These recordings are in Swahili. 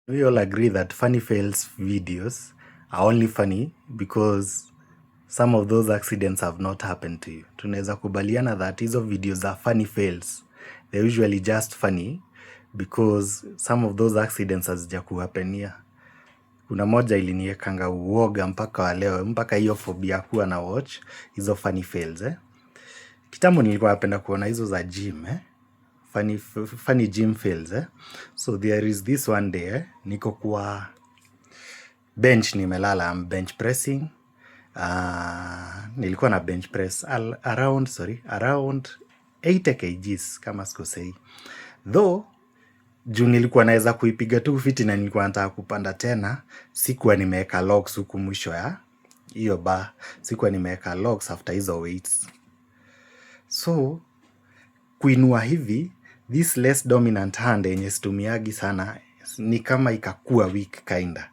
We all agree that funny fails videos are only funny because some of those accidents have not happened to you. Tunaweza kubaliana that hizo videos are funny fails. They're usually just funny because some of those accidents hazijakuhapenia. Kuna moja iliniekanga uoga mpaka wa leo, mpaka hiyo phobia kuwa na watch hizo funny fails. Kitambo nilikuwa napenda kuona hizo za gym. Funny gym fails. So there is this one day, niko kwa bench nimelala, I'm bench pressing. Nilikuwa na bench press around 80 kgs kama sikosei. Though juu nilikuwa naweza kuipiga tu fiti na nilikuwa nataka kupanda tena, sikuwa nimeweka logs huku mwisho ya hiyo bar, sikuwa nimeweka logs after hizo weights. So kuinua hivi, this less dominant hand yenye situmiagi sana ni kama ikakua weak kinda.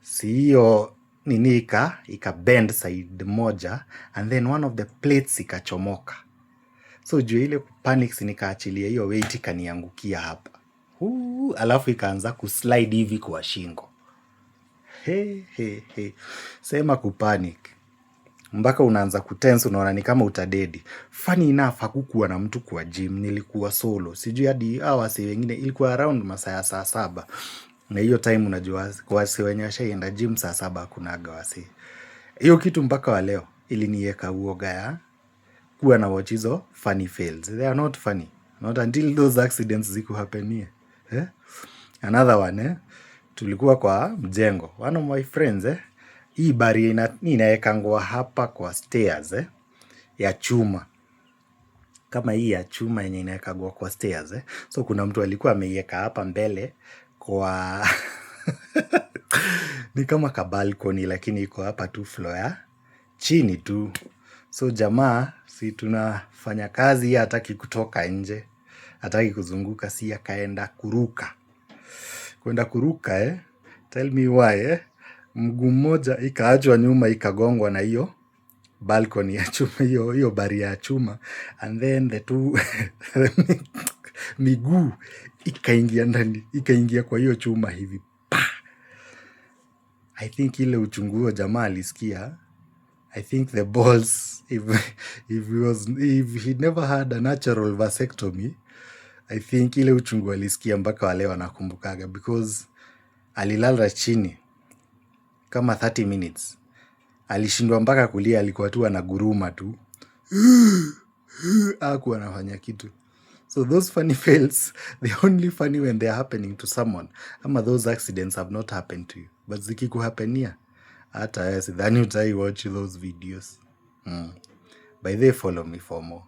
Si hiyo nini ika bend side moja and then one of the plates ikachomoka. So juu ile panics nikaachilia hiyo weight ikaniangukia hapa. Alafu ikaanza kuslide hivi kwa shingo. Sema kupanic. Mpaka unaanza kutense, unaona ni kama utadedi. Funny enough hakukuwa na mtu kwa gym, nilikuwa solo. Sijui hadi hao wase wengine ilikuwa around masaa ya saa 7. Na hiyo time unajua kwa wase wenye washaenda gym saa 7 hakunaga wase. Hiyo kitu mpaka wa leo iliniweka uoga ya kuwa na watch hizo funny fails. They are not funny. Not until those accidents zikuhapenia. Another one, tulikuwa kwa mjengo. One of my friends, hii bari inaekangwa hapa kwa stairs, ya chuma. Kama hii ya chuma yenye inaekangwa kwa stairs. So kuna mtu alikuwa ameiweka hapa mbele kwa ni kama ka balcony lakini iko hapa tu floor ya chini tu. So jamaa, si tunafanya kazi, yeye hataki kutoka nje, hataki kuzunguka, si akaenda kuruka. Kwenda kuruka, tell me why, mguu mmoja ikaachwa nyuma ikagongwa na hiyo balcony ya chuma, hiyo bari ya chuma, and then the two miguu ikaingia ndani, ikaingia kwa hiyo chuma hivi. I think ile uchungu jamaa alisikia. I think the balls, if he never had a natural vasectomy, I think ile uchungu alisikia mpaka wale wanakumbukaga, because alilala chini kama 30 minutes. Alishindwa mpaka kulia, alikuwa tu anaguruma tu. Hakuwa anafanya kitu. So those funny fails, they're only funny when they're happening to someone. Ama those accidents have not happened to you. But zikikuhapenia, hata sidhani utai watch those videos. By the way, follow me for more.